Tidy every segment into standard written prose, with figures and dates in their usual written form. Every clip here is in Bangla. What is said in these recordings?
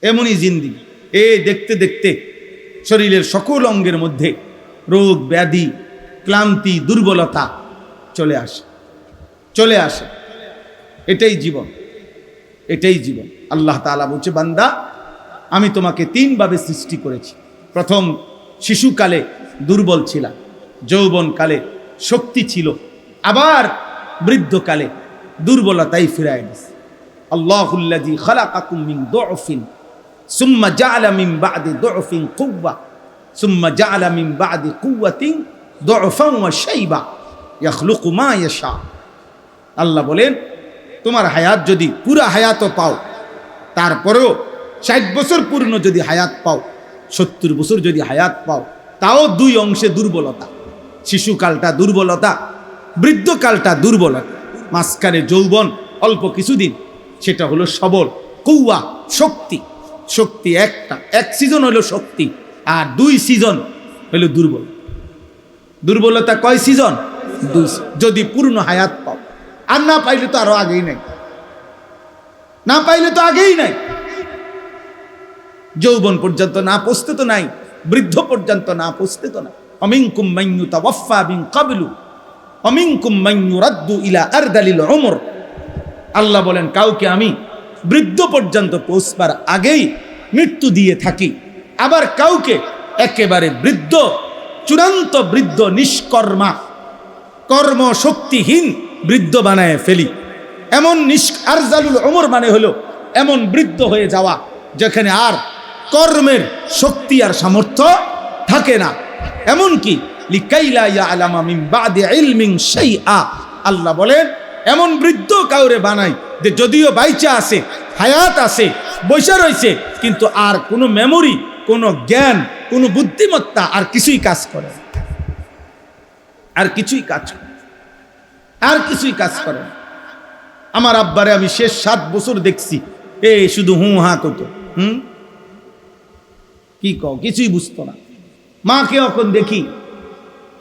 এমনই জিন্দেগি। এই দেখতে দেখতে শরীরের সকল অঙ্গের মধ্যে রোগ ব্যাধি, ক্লান্তি, দুর্বলতা চলে আসে। এটাই জীবন, এটাই জীবন। আল্লাহ তাআলা বলছে, বান্দা আমি তোমাকে তিনভাবে সৃষ্টি করেছি। প্রথম শিশুকালে দুর্বল ছিলা, যৌবনকালে শক্তি ছিল, আবার বৃদ্ধকালে দুর্বলতাই ফিরায় দিছে। আল্লাহুল্লাযী খালাকাকুম মিন দুআফিন সুম্মা জাআলা মিন বা'দি দুআফিন কুওয়া সুম্মা জাআলা মিন বা'দি কুওয়াতিন দুআফান ওয়া শাইবা ইয়াখলুকু মা ইয়াশা। আল্লাহ বলেন, তোমার হায়াত যদি পুরা হায়াতও পাও, তারপরেও 60 বছর পূর্ণ যদি হায়াত পাও, 70 বছর যদি হায়াত পাও, তাও দুই অংশে দুর্বলতা। শিশুকালটা দুর্বলতা, বৃদ্ধকালটা দুর্বলতা, মাঝখানে যৌবন অল্প কিছুদিন, সেটা হলো সবল, কুওয়া শক্তি। শক্তি একটা, এক সিজন হলো শক্তি, আর 2 সিজন হলো দুর্বল। দুর্বলতা কয় সিজন? 2। যদি পূর্ণ হায়াত পাও, আর না পাইলে তো আরো আগেই নাই, না পাইলে তো আগেই নাই। যৌবন পর্যন্ত না পৌঁছতে তো নাই, বৃদ্ধ পর্যন্ত না পৌঁছতে তো না। অমিনকুম মান ইউতাওয়াফা মিন ক্বাবলু অমিনকুম মান ইউরাদ্দু ইলা আরদালিল উমর। আল্লাহ বলেন, কাউকে আমি বৃদ্ধ পর্যন্ত পৌঁছবার আগেই মৃত্যু দিয়ে থাকি, আবার কাউকে একেবারে বৃদ্ধ, চূড়ান্ত বৃদ্ধ, নিষ্কর্মা, কর্মশক্তিহীন বৃদ্ধ বানায় ফেলি। এমন আরজালুল উমর মানে হলো এমন বৃদ্ধ হয়ে যাওয়া যেখানে আর কর্মের শক্তি আর সামর্থ্য থাকে না। এমনকি লিকাইলা ইয়ালামা মিন বাদি ইলমিন শাইআ, আল্লাহ বলেন এমন বৃদ্ধ কাউরে বানাই যে যদিও বাইচা আছে, হায়াত আছে, বৈশা রয়েছে, কিন্তু আর কোনো মেমোরি, কোনো জ্ঞান, কোনো বুদ্ধিমত্তা আর কিছুই কাজ করে, আর কিছুই কাজ করে, আর কিছুই কাজ করে। আমার আব্বারে আমি শেষ 7 বছর দেখছি, শুধু হুঁ হা করতো, কি কও, কিছুই বুঝতো না। মাকে এখন দেখি,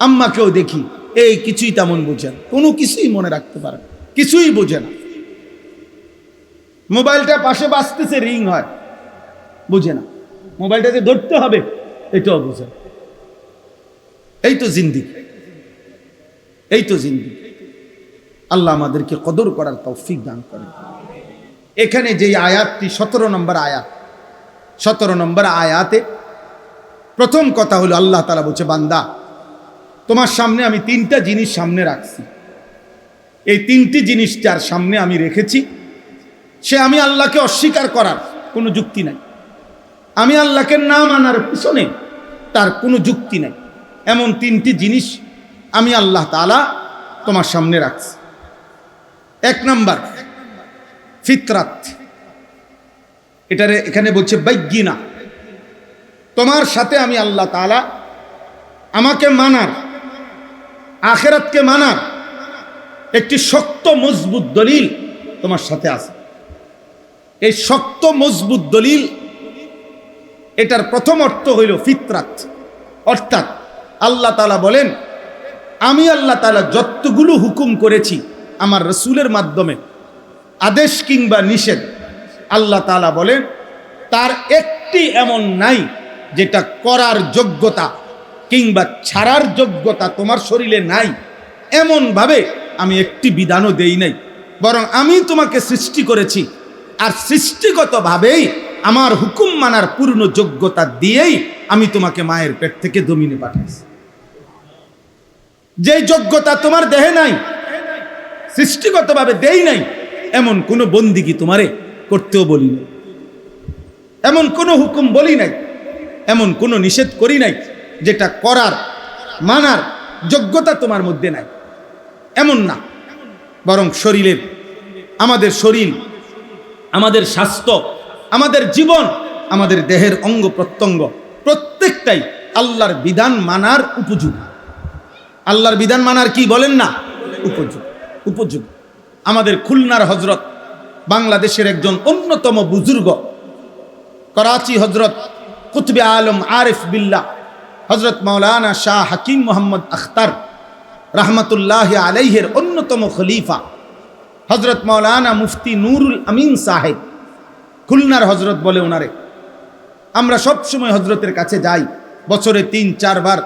আম্মাকেও দেখি, কিছুই তেমন বোঝে না, কোনো কিছুই মনে রাখতে পারে না, কিছুই বোঝে না। মোবাইলটা পাশে বাজতেছে, রিং হয়, বুঝে না। মোবাইলটা যে ধরতে হবে এটাও বোঝে না। এই তো জিন্দেগি, এই তো জিন্দেগি। আল্লাহ আমাদেরকে কদর করার তৌফিক দান করেন। এখানে যে আয়াতটি 17 নম্বর আয়াত, 17 নম্বর আয়াতে প্রথম কথা হলো আল্লাহ তাআলা বলছে, বান্দা তোমার সামনে আমি 3টা জিনিস সামনে রাখছি। এই 3টি জিনিস যার সামনে আমি রেখেছি, সে আমি আল্লাহকে অস্বীকার করার কোনো যুক্তি নাই, আমি আল্লাহকে না মানার পিছনে তার কোনো যুক্তি নাই। এমন 3টি জিনিস আমি আল্লাহ তাআলা তোমার সামনে রাখছি। 1 নাম্বার ফিতরাত, এখানে বলছে বাইগিনা, তোমার সাথে আমি আল্লাহ তাআলা আমাকে মানার, আখিরাতকে মানার একটি শক্ত মজবুত দলিল তোমার সাথে আছে। এই শক্ত মজবুত দলিল, এটার প্রথম অর্থ হইল ফিতরাত, অর্থাৎ আল্লাহ তাআলা বলেন, আমি আল্লাহ তাআলা যতগুলো হুকুম করেছি আমার রাসূলের মাধ্যমে, আদেশ কিংবা নিষেধ, আল্লাহ তাআলা বলেন তার একটি এমন নাই যেটা করার যোগ্যতা কিংবা ছাড়ার যোগ্যতা তোমার শরীরে নাই। এমন ভাবে আমি একটি বিধানও দেই নাই, বরং আমি তোমাকে সৃষ্টি করেছি, আর সৃষ্টিগতভাবেই আমার হুকুম মানার পূর্ণ যোগ্যতা দিয়েই আমি তোমাকে মায়ের পেট থেকে জমিনে পাঠিয়েছি। যে যোগ্যতা তোমার দেহে নাই, সৃষ্টিগতভাবে দেই নাই, এমন কোনো বন্দিগি তোমারে করতেও বলি নাই, এমন কোনো হুকুম বলি নাই, এমন কোনো নিষেধ করি নাই যেটা করার মানার যোগ্যতা তোমার মধ্যে নাই, এমন না। বরং শরীরের, আমাদের শরীর, আমাদের স্বাস্থ্য, আমাদের জীবন, আমাদের দেহের অঙ্গ প্রত্যঙ্গ প্রত্যেকটাই আল্লাহর বিধান মানার উপযোগী। আল্লাহর বিধান মানার কি বলেন না, উপযোগী। আমাদের খুলনার হজরত, বাংলাদেশের একজন অন্যতম বুজুর্গ, করাচি হজরত কুতবে আলম আরিফ বিল্লাহ হজরত মাওলানা শাহ হাকিম মোহাম্মদ আখতার রহমতুল্লাহ আলাইহের অন্যতম খলিফা হজরত মাওলানা মুফতি নুরুল আমিন সাহেব, খুলনার হজরত বলে ওনারে, আমরা সব সময় হজরতের কাছে যাই, বছরে 3-4 বার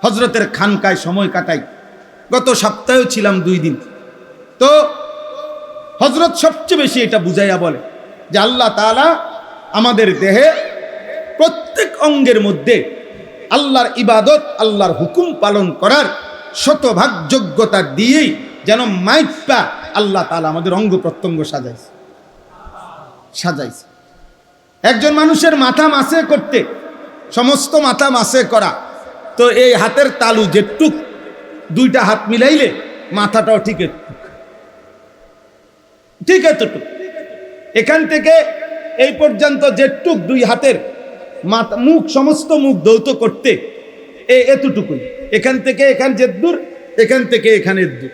হজরতের খানকায় সময় কাটাই। গত সপ্তাহেও ছিলাম 2 দিন। তো হজরত সবচেয়ে বেশি এটা বুঝাইয়া বলে যে আল্লাহ তাআলা আমাদের দেহে প্রত্যেক অঙ্গের মধ্যে আল্লাহর ইবাদত, আল্লাহর হুকুম পালন করার শতভাগ যোগ্যতা দিয়েই যেন মাইপা আল্লাহ তাআলা আমাদের অঙ্গ প্রত্যঙ্গ সাজাইছে। একজন মানুষের মাথা মাসে করতে, সমস্ত মাথা মাসে করা, তো এই হাতের তালু যেটুক 2টা হাত মিলাইলে মাথাটাও ঠিক এতটুক, এখান থেকে এই পর্যন্ত যেটুক 2 হাতের মাথা, মুখ, সমস্ত মুখ দৌত করতে এতটুকুই, এখান থেকে এখান যে দূর, এখান থেকে এখানে দূর।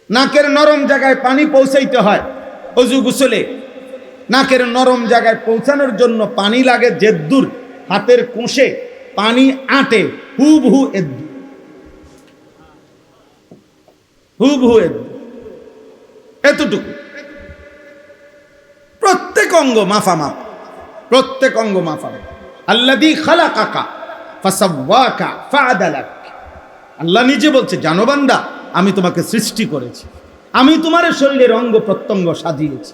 নাকের নরম জায়গায় পানি পৌঁছাইতে হয় অজু গোসলে, নাকের নরম জায়গায় পৌঁছানোর জন্য পানি লাগে যে দূর, হাতের কোষে পানি আটে হুবহু এতটুকু। প্রত্যেক অঙ্গ মাফামাপ, প্রত্যেক অঙ্গ মাফামাপ। আল্লাযী খালাকাকা ফাসাওয়াকা ফাআদালাক। আল্লাহ নিজে বলছে, জানো বান্দা, আমি তোমাকে সৃষ্টি করেছি, আমি তোমার শরীরের অঙ্গ প্রত্যঙ্গ সাজিয়েছি,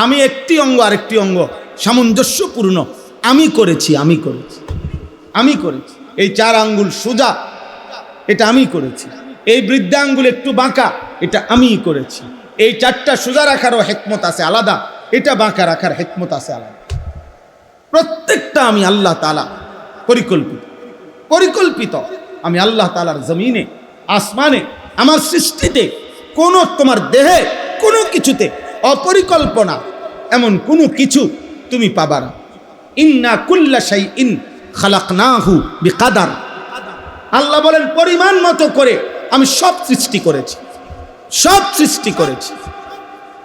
আমি একটি অঙ্গ আরেকটি অঙ্গ সামঞ্জস্যপূর্ণ আমি করেছি। এই 4 আঙ্গুল সোজা, এটা আমি করেছি। এই বৃদ্ধাঙ্গুল একটু বাঁকা, এটা আমিই করেছি। এই 4টা সোজা রাখারও হিকমত আছে আলাদা, এটা বাঁকা রাখার হিকমত আছে আলাদা। প্রত্যেকটা আমি আল্লাহ তাআলা পরিকল্পিত। আমি আল্লাহ তাআলার জমিনে, আসমানে, আমার সৃষ্টিতে কোন, তোমার দেহে কোনো কিছুতে অপরিকল্পনা এমন কোনো কিছু তুমি পাবা না। ইন্না কুল্লা শাইইন খালাকনাহু বিকাদার। আল্লাহ বলেন, পরিমাণ মতো করে আমি সব সৃষ্টি করেছি,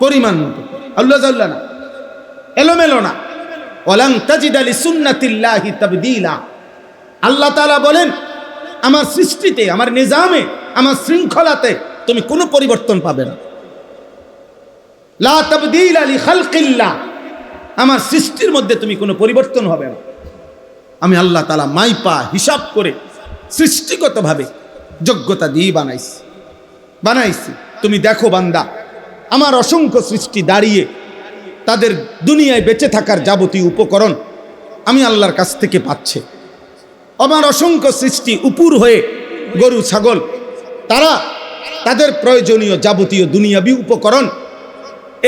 পরিমাণ মতো। আল্লাহ জাল্লা না, এলোমেলো না। ওয়ালান তাজিদা লিসুন্নাতিল্লাহি তাবদীলা। আল্লাহ তাআলা বলেন, আমার সৃষ্টিতে, আমার নিজামে, আমার শৃঙ্খলাতে তুমি কোনো পরিবর্তন পাবে না। লা তাবদীলা লিখালকিল্লাহ। আমার সৃষ্টির মধ্যে তুমি কোনো পরিবর্তন হবে না। আমি আল্লাহ তাআলা মাইপা হিসাব করে সৃষ্টিগতভাবে যোগ্যতা দিয়ে বানাইছি। তুমি দেখো বান্দা, আমার অসংখ্য সৃষ্টি দাঁড়িয়ে তাদের দুনিয়ায় বেঁচে থাকার যাবতীয় উপকরণ আমি আল্লাহর কাছ থেকে পাচ্ছে। আমার অসংখ্য সৃষ্টি উপুর হয়ে, গরু ছাগল, তারা তাদের প্রয়োজনীয় যাবতীয় দুনিয়াবি উপকরণ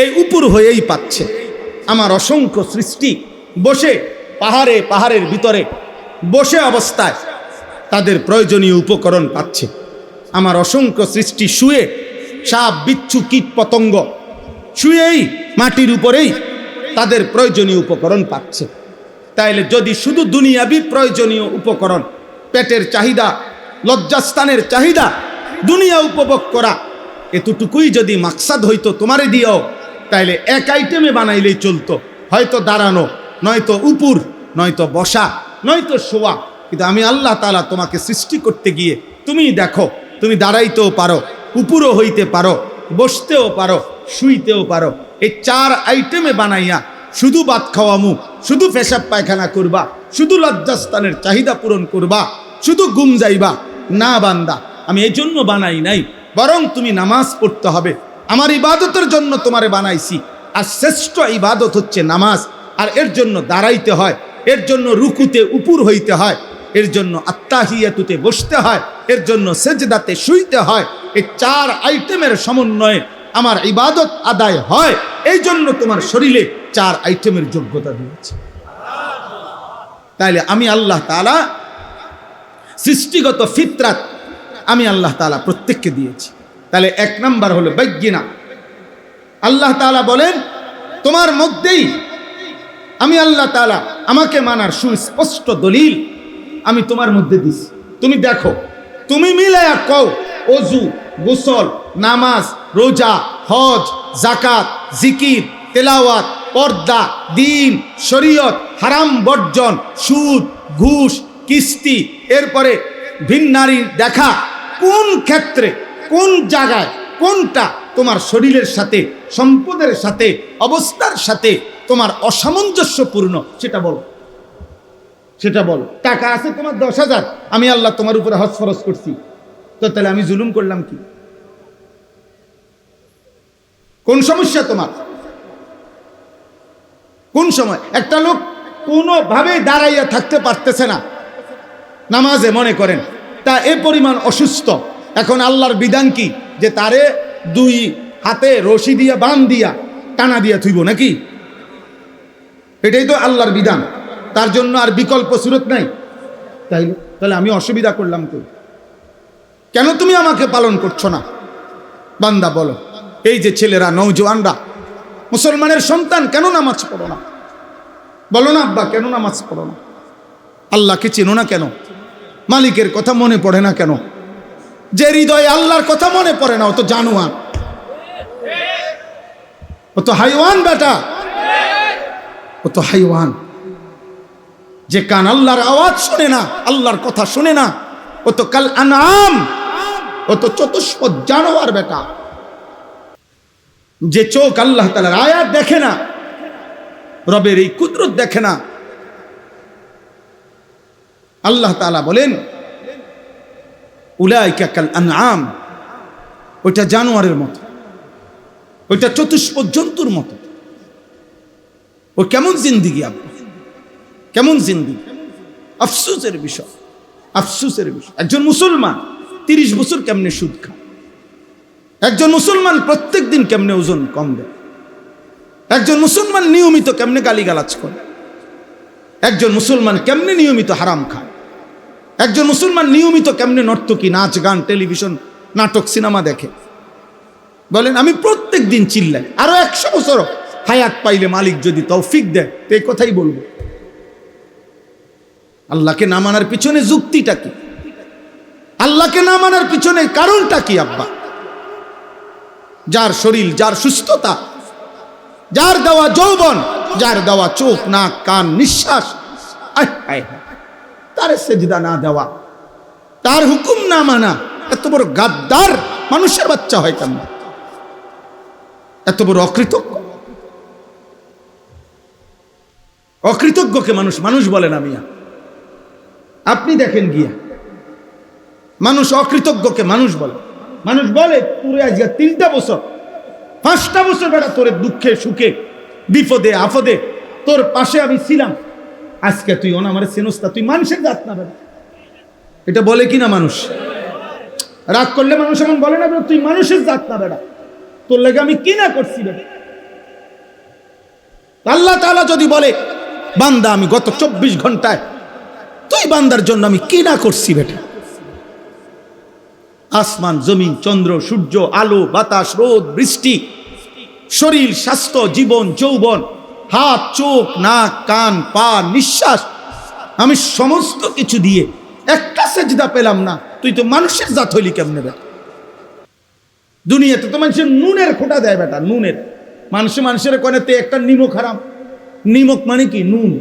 এই উপুর হয়েই পাচ্ছে। আমার অসংখ্য সৃষ্টি বসে পাহাড়ের ভিতরে বসে অবস্থায় তাদের প্রয়োজনীয় উপকরণ পাচ্ছে। আমার অসংখ্য সৃষ্টি শুয়ে, সাপ, বিচ্ছু, কীট পতঙ্গ শুয়েই মাটির উপরেই তাদের প্রয়োজনীয় উপকরণ পাচ্ছে। তাইলে যদি শুধু দুনিয়াবি প্রয়োজনীয় উপকরণ, পেটের চাহিদা, লজ্জাস্থানের চাহিদা, দুনিয়া উপভোগ করা, এতটুকুই যদি মাকসাদ হইতো তোমারে দিয়েও, তাইলে এক আইটেমে বানাইলেই চলতো। হয়তো দাঁড়ানো, নয়তো উপুর, নয়তো বসা, নয়তো শোয়া। কিন্তু আমি আল্লাহ তাআলা তোমাকে সৃষ্টি করতে গিয়ে, তুমি দেখো, তুমি দাঁড়াইতেও পারো, উপুরও হইতে পারো, বসতেও পারো, শুইতেও পারো। এই 4 আইটেমে বানাইয়া শুধু ভাত খাওয়ামু, শুধু পেশাব পায়খানা করবা, শুধু লজ্জাস্থানের চাহিদা পূরণ করবা, শুধু ঘুম যাইবা না বান্দা। আমি এই জন্য বানাই নাই, বরং তুমি নামাজ পড়তে হবে। আমার ইবাদতের জন্য তোমারে বানাইছি। আর শ্রেষ্ঠ ইবাদত হচ্ছে নামাজ। আর এর জন্য দাঁড়াইতে হয়, এর জন্য রুকুতে উপুর হইতে হয়, এর জন্য আত্তাহিয়াতুতে বসতে হয়, এর জন্য সেজদাতে শুইতে হয়। এই 4 আইটেমের সমন্বয়ে আমার ইবাদত আদায় হয়। এই জন্য তোমার শরীরে 4 আইটেমের যোগ্যতা দিয়েছে। তাইলে আমি আল্লাহ তাআলা সৃষ্টিগত ফিতরাত আমি আল্লাহ তাআলা প্রত্যেককে দিয়েছি। তাহলে 1 নাম্বার হলো বাইয়িনা। আল্লাহ তাআলা বলেন, তোমার মধ্যেই আমি আল্লাহ তাআলা আমাকে মানার সুস্পষ্ট দলিল আমি তোমার মধ্যে দিছি। তুমি দেখো, তুমি মিলায়া কও, ওযু, গোসল, নামাজ, রোজা, হজ, যাকাত, জিকির, তেলাওয়াত, পর্দা, দ্বীন, শরীয়ত, হারাম বর্জন, সুদ, ঘুষ, কিস্তি, এরপরে ভিন নারীর দেখা, কোন ক্ষেত্রে, কোন জায়গায়, কোনটা তোমার শরীরের সাথে, সম্পদের সাথে, অবস্থার সাথে তোমার অসামঞ্জস্যপূর্ণ সেটা বলো, সেটা বলো। টাকা আছে তোমার 10,000, আমি আল্লাহ তোমার উপরে হজ ফরজ করছি, তো তাহলে আমি জুলুম করলাম কি? কোন সমস্যা তোমার? কোন সময় একটা লোক কোনোভাবে দাঁড়াইয়া থাকতে পারতেছে না নামাজে, মনে করেন তা এ পরিমাণ অসুস্থ, এখন আল্লাহর বিধান কি যে তারে 2 হাতে রশি দিয়া বান দিয়া টানা দিয়া থুইব নাকি? এটাই তো আল্লাহর বিধান, তার জন্য আর বিকল্প সুরত নাই। তাহলে আমি অসুবিধা করলাম তো? কেন তুমি আমাকে পালন করছো না? বান্দা বলো, এই যে ছেলেরা, নওজোয়ানরা, মুসলমানের সন্তান, কেন নামাজ পড়ো না? বলো না আব্বা, কেন নামাজ পড়ো না? আল্লাহকে চেনো না কেন? মালিকের কথা মনে পড়ে না কেন? যে হৃদয়ে আল্লাহর কথা মনে পড়ে না, ও তো জানোয়ার, ও তো হাইওয়ান বেটা, ও তো হাইওয়ান। যে কান আল্লাহর আওয়াজ শুনে না, আল্লাহর কথা শুনে না, ও তো কাল আনাম, ও তো চতুষ্পদ জানোয়ার বেটা। যে চোখ আল্লাহ তাআলার আয়াত দেখে না, রবের এই কুদরত দেখে না, আল্লাহ তাআলা বলেন উলাইকা কাল আনআম, ওইটা জানোয়ারের মতো, ওইটা চতুষ্পদ জন্তুর মতো। ও কেমন জিন্দিগি আব্বা, কেমন জিন্দিগি! আফসোসের বিষয়, আফসোসের বিষয়। একজন মুসলমান 30 বছর কেমনে সুদ খায়? একজন মুসলমান প্রত্যেক দিন কেমনে ওজন কম দেয়? একজন মুসলমান নিয়মিত কেমনে গালিগালাজ করে? একজন মুসলমান কেমনে নিয়মিত হারাম খায়? একজন মুসলমান নিয়মিত কেমনে নর্তকী, নাচ গান, টেলিভিশন, নাটক, সিনেমা দেখে? বলেন, আমি প্রত্যেক দিন চিল্লাই। আরো 100 বছর হায়াত পাইলে মালিক যদি তৌফিক দেয়, তো এই কথাই বলবো। আল্লাহকে না মানার পিছনে যুক্তিটা কি? আল্লাহকে না মানার পিছনে কারণটা কি আব্বা? যার শরীর, যার সুস্থতা, যার দেওয়া যৌবন, যার দেওয়া চোখ, নাক, কান, নিঃশ্বাস, তার সেজদা না দেওয়া, তার হুকুম না মানা, এত বড় গাদ্দার মানুষের বাচ্চা হয় কেন? এত বড় অকৃতজ্ঞ, অকৃতজ্ঞকে মানুষ মানুষ বলে না মিয়া। আপনি দেখেন গিয়া, মানুষ অকৃতজ্ঞকে মানুষ বলে। মানুষ বলে তোরে আজ 3টা বছর 5টা বছর বেটা তোর দুঃখে সুখে বিপদে আপদে তোর পাশে আমি ছিলাম, আজকে তুই আমার সেনস্তা, তুই মানুষের জাত না বেটা। এটা বলে কিনা মানুষ? রাগ করলে মানুষ এমন বলে না, তুই মানুষের জাত না বেটা, তোর লাগে আমি কি না করছি বেটা। আল্লাহ তাআলা যদি বলে বান্দা আমি গত 24 ঘন্টায় তুই বান্দার জন্য আমি কি না করছি বেটা। আসমান, জমিন, চন্দ্র, সূর্য, আলো, বাতাস, রোদ, বৃষ্টি, শরীর, স্বাস্থ্য, জীবন, যৌবন, হাত, চোখ, নাক, কান, পা, নিঃশ্বাস, আমি সমস্ত কিছু দিয়ে একটা সেজদা পেলাম না, তুই তো মানুষের জাত হইলি কেমনে বেটা? দুনিয়াতে তো মানুষের নুনের খোঁটা দেয় বেটা, নুনের। মানুষের কোনেতে একটা নিমক হারাম। নিমক মানে কি? নুন।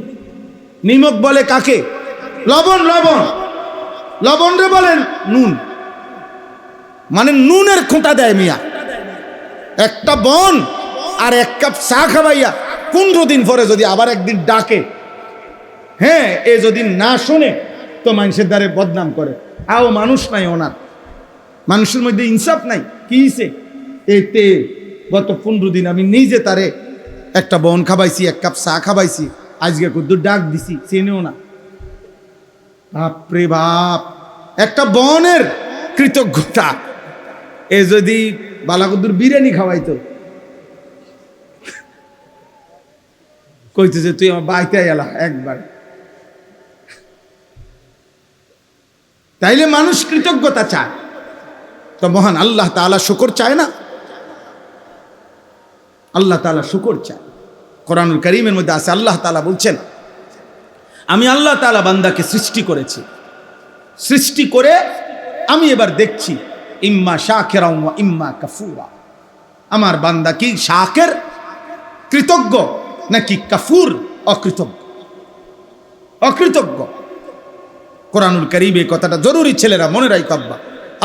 নিমক বলে কাকে? লবণ। লবণ, লবণ রে বলেন নুন, মানে নুনের খোঁটা দেয় মিয়া। একটা বন আর 1 কাপ চা খাবাইয়া 15 দিন পরে যদি আবার একদিন ডাকে, হ্যাঁ, এ যদি না শোনে তো মানুষের দ্বারে বদনাম করে। আও মানুষ নাই ওনার, মানুষের মধ্যে ইনসাফ নাই। কি হইছে? এতে গত 15 দিন আমি নিজে তারে একটা বন খাবাইছি, 1 কাপ চা খাবাইছি, আজকে কদ্দুর ডাক দিছি, চেনেও না। বাপরে বাপ, একটা বনের কৃতজ্ঞতা। এ যদি বালাকদ্দুর বিরিয়ানি খাওয়াইতো, কইতেছে তুই আমার বাড়িতে এলা একবার, তাইলে মানুষ কৃতজ্ঞতা চায়, তো মহান আল্লাহ তাআলা শুকর চায় না? আল্লাহ তাআলা শুকর চায়। কোরআনুল কারীমের মধ্যে আছে, আল্লাহ তাআলা বলছেন আমি আল্লাহ তাআলা বান্দাকে সৃষ্টি করেছি, সৃষ্টি করে আমি এবার দেখছি ইম্মা শাকিরা ওয়া ইম্মা কাফুরা। আমার বান্দা কি শাকির কৃতজ্ঞ নাকি কাফুর অকৃতজ্ঞ? অকৃতজ্ঞ। কোরআনুল কারীমে কথাটা জরুরি, ছেলেরা মনে রাখো আব্বা।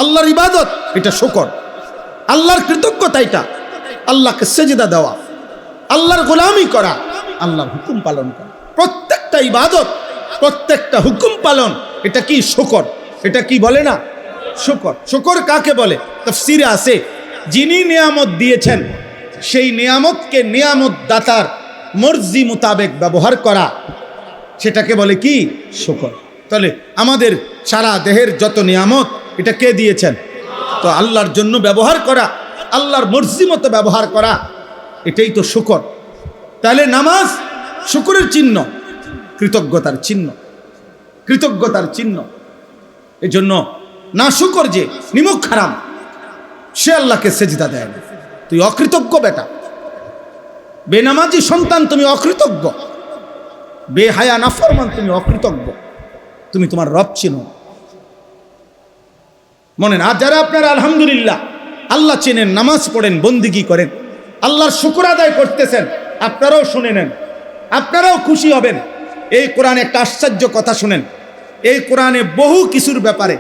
আল্লাহর ইবাদত এটা শুকর, আল্লাহর কৃতজ্ঞতা এটা আল্লাহকে সেজদা দেওয়া, আল্লাহর গোলামি করা, আল্লাহর হুকুম পালন করা। প্রত্যেকটা ইবাদত, প্রত্যেকটা হুকুম পালন, এটা কি? শুকর। এটা কি বলে না? শুকর। শুকর কাকে বলে? তাফসীরে আছে, যিনি নিয়ামত দিয়েছেন সেই নিয়ামতকে নিয়ামত দাতার মর্জি মোতাবেক ব্যবহার করা, সেটাকে বলে কি? শুকর। তাহলে আমাদের সারা দেহের যত নিয়ামত, এটা কে দিয়েছেন? তো আল্লাহর জন্য ব্যবহার করা, আল্লাহর মর্জি মতো ব্যবহার করা, এটাই তো শুকর। তাহলে নামাজ শুকরের চিহ্ন, কৃতজ্ঞতার চিহ্ন, কৃতজ্ঞতার চিহ্ন। এই জন্য না শুকর যে নিমুখ হারাম, সে আল্লাহকে সেজদা দেয় না। তুই অকৃতজ্ঞ বেটা, বেনামাজি সন্তান, তুমি অকৃতজ্ঞ, বেহায়া নাফরমান, তুমি অকৃতজ্ঞ, তুমি তোমার রব চিনো মনে না। যারা আপনারা আলহামদুলিল্লাহ আল্লাহ চেনেন, নামাজ পড়েন, বন্দিগি করেন, আল্লাহর শুকর আদায় করতেছেন, আপনারাও শুনে নেন, আপনারাও খুশি হবেন। এই কোরআনে একটা আশ্চর্য কথা শুনেন। এই কোরআনে বহু কিছুর ব্যাপারে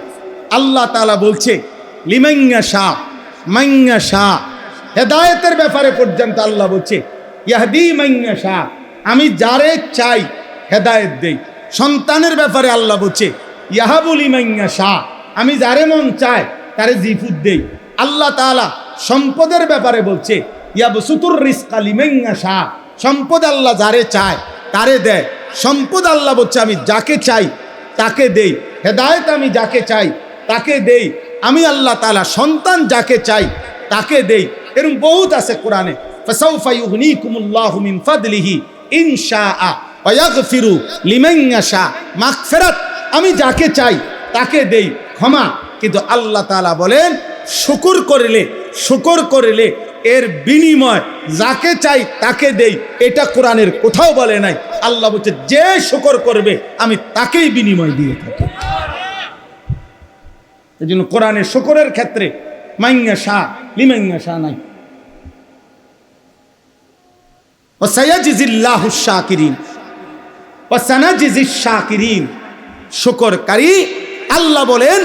আল্লাহ তাআলা বলছে লিমাইয়া শাহ মাইয়া শাহ, হেদায়েতের ব্যাপারে পর্যন্ত আল্লাহ বলছে ইয়াহদি মাইয়া শাহ, আমি যারে চাই হেদায়েত দেই। সন্তানের ব্যাপারে আল্লাহ বলছে ইয়াহাবুল মাইয়া শাহ, আমি যারে মন চায় তারে জিফুত দেই। আল্লাহ তাআলা সম্পদের ব্যাপারে বলছে ইয়াবসুতুর রিজকা লিমাইয়া শাহ, সম্পদ আল্লাহ যারে চায় তারে দেয়। সম্পদ আল্লাহ বলছে আমি যাকে চাই তাকে দেই, হেদায়েত আমি যাকে চাই তাকে দেই। আমি আল্লাহ তাআলা সন্তান যাকে চাই তাকে দেই। এরকম বহুত আছে কোরআনে। ফাসাউফা ইউগনিকুমুল্লাহু মিন ফাদলিহি ইনশাআ ওয়া ইয়াগফিরু লিমান ইয়াশা, মাগফিরাত আমি যাকে চাই তাকে দেই, ক্ষমা। কিন্তু আল্লাহ তাআলা বলেন শুকর করলে, শুকর করলে এর বিনিময় যাকে চাই তাকে দেই। এটা কোরআনের কোথাও বলে নাই। আল্লাহ বলছে যে শুকর করবে আমি তাকেই বিনিময় দিয়ে থাকি। এই জন্য কোরআনের শুকরের ক্ষেত্রে মাইয়া শাহ লিমাইয়া শাহ নাই। ওয়াসায়াজিজিল্লাহু শাকিরিন ওয়াসানাজিজিশ শাকিরিন, শুকরকারী আল্লাহ বলেন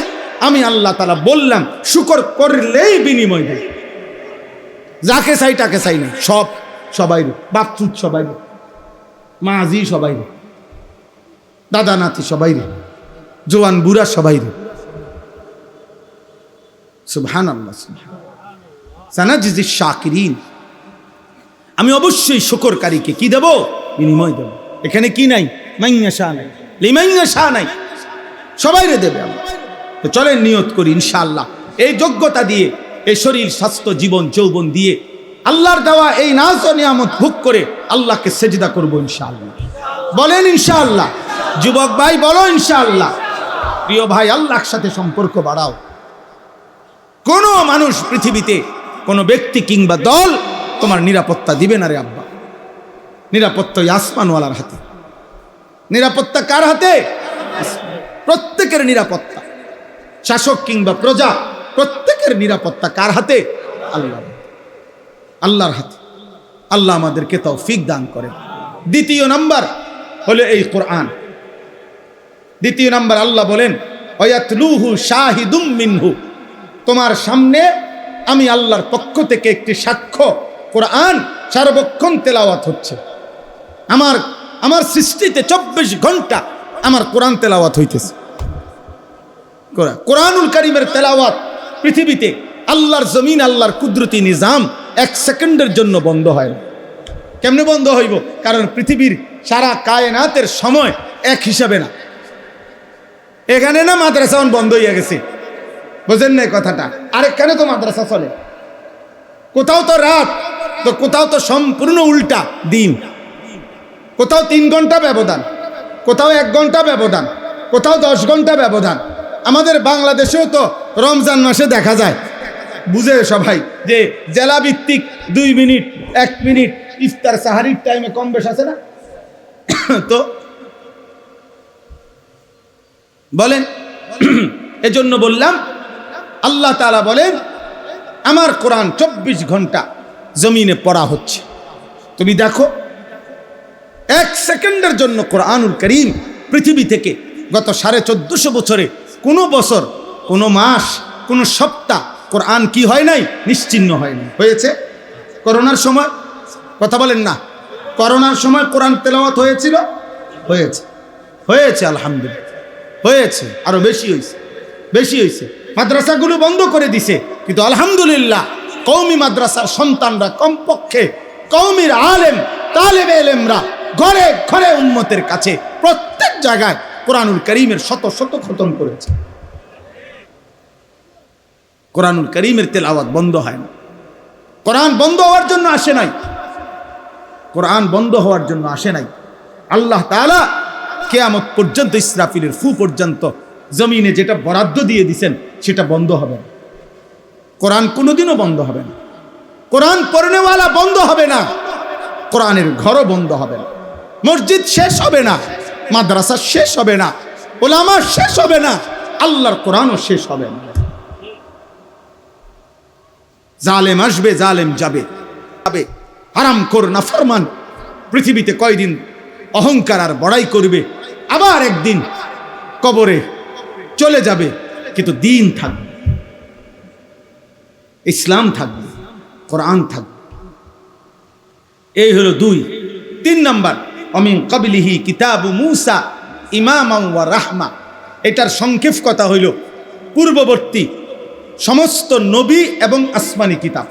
আমি আল্লাহ তাআলা বললাম শুকর করলেই বিনিময় দেই। যাকে চাই তাকে চাই না, সব সবাই, বাপচুত সবাই, মাঝি সবাই, দাদা নাতি সবাই, জোয়ান বুড়া সবাই। সুবহানাল্লাহ। সানাজিজিশ শাকিরিন, আমি অবশ্যই শুকরকারীকে কি দেব? বিনিময় দেব। এখানে কি নাই? মাইয়া শাহ নাই, লিমাইয়া শাহ নাই, সবাইরে দেবে। তো চলেন নিয়ত করি ইনশাআল্লাহ এই যোগ্যতা দিয়ে, এই শরীর স্বাস্থ্য জীবন যৌবন দিয়ে আল্লাহর দেওয়া এই নাজ ও নিয়ামত ভোগ করে আল্লাহকে সেজদা করব ইনশাআল্লাহ। বলেন ইনশাআল্লাহ। যুবক ভাই বলো ইনশাআল্লাহ। প্রিয় ভাই, আল্লাহর সাথে সম্পর্ক বাড়াও। কোনো মানুষ পৃথিবীতে, কোনো ব্যক্তি কিংবা দল তোমার নিরাপত্তা দিবে না রে আব্বা। নিরাপত্তা আসমানওয়ালার হাতে। নিরাপত্তা কার হাতে? প্রত্যেকের নিরাপত্তা, শাসক কিংবা প্রজা, প্রত্যেকের নিরাপত্তা কার হাতে? আল্লাহ, আল্লাহর হাতে। আল্লাহ আমাদেরকে তৌফিক দান করেন। দ্বিতীয় নাম্বার হলো এই কোরআন। দ্বিতীয় নাম্বার আল্লাহ বলেন ওয়ায়াতলুহু শাহিদুম মিনহু, তোমার সামনে আমি আল্লাহর পক্ষ থেকে একটি সাক্ষ্য, কোরআন সার্বক্ষণ তেলাওয়াত হচ্ছে। আমার সৃষ্টিতে 24 ঘন্টা আমার কোরআন তেলাওয়াত হইতেছে। কোরআনুল কারীমের তেলাওয়াত পৃথিবীতে আল্লাহর জমিন, আল্লাহর কুদরতি নিজাম 1 সেকেন্ডের জন্য বন্ধ হয় না। কেমনে বন্ধ হইব? কারণ পৃথিবীর সারা কায়নাতের সময় এক হিসাবে না। এখানে না মাদ্রাসা বন্ধ হইয়া গেছে, বুঝেন না কথাটা? আরেকখানে তো মাদ্রাসা চলে। কোথাও তো রাত, তো কোথাও তো সম্পূর্ণ উল্টা দিন। কোথাও 3 ঘন্টা ব্যবধান, কোথাও 1 ঘন্টা ব্যবধান, কোথাও 10 ঘন্টা ব্যবধান। আমাদের বাংলাদেশেও তো রমজান মাসে দেখা যায়, বুঝে সবাই, যে জেলা ভিত্তিক 2 মিনিট 1 মিনিট ইফতার সাহারির টাইমে কম বেশ আছে না? তো বলেন, এজন্য বললাম আল্লাহ তাআলা বলেন আমার কোরআন 24 ঘন্টা জমিনে পড়া হচ্ছে। তুমি দেখো 1 সেকেন্ডের জন্য কোরআনুল কারীম পৃথিবী থেকে গত 1450 বছরে কোনো বছর, কোনো মাস, কোনো সপ্তাহ কোরআন কি হয় নাই? নিশ্চিহ্ন হয় নাই। হয়েছে করোনার সময়, কথা বলেন না, করোনার সময় কোরআন তেলাওয়াত হয়েছিল? হয়েছে, হয়েছে, আলহামদুলিল্লাহ হয়েছে, আরো বেশি হয়েছে, বেশি হয়েছে। মাদ্রাসাগুলো বন্ধ করে দিছে, কিন্তু আলহামদুলিল্লাহ কওমি মাদ্রাসার সন্তানরা কমপক্ষে কওমির আলেম তালেবে ইলমরা ঘরে ঘরে উম্মতের কাছে প্রত্যেক জায়গায় কোরআনুল কারীমের শত শত খতম করেছে। কোরআনুল কারীমের তেলাওয়াত বন্ধ হয় না। কোরআন বন্ধ হওয়ার জন্য আসে নাই, কোরআন বন্ধ হওয়ার জন্য আসে নাই। আল্লাহ তাআলা কিয়ামত পর্যন্ত ইসরাফিলের ফু পর্যন্ত জমিনে যেটা বরাদ্দ দিয়ে দিবেন সেটা বন্ধ হবে না। কোরআন কোনোদিনও বন্ধ হবে না। কোরআন পড়নেওয়ালা বন্ধ হবে না, কোরআনের ঘরও বন্ধ হবে না। মসজিদ শেষ হবে না, মাদ্রাসা শেষ হবে না, উলামা শেষ হবে না, আল্লাহর কোরআনও শেষ হবে না। জালেম আসবে, জালেম যাবে, হারামখোর নাফরমান পৃথিবীতে কয়দিন অহংকার আর বড়াই করবে, আবার একদিন কবরে চলে যাবে, কিন্তু দ্বীন থাকবে, ইসলাম থাকবে, কোরআন থাকবে। এই হলো 2। 3 নাম্বার, অমিন কাবলিহি কিতাবু মূসা ইমামান ওয়া রাহমা। এটার সংক্ষেপ কথা হইল পূর্ববর্তী সমস্ত নবী এবং আসমানি কিতাব,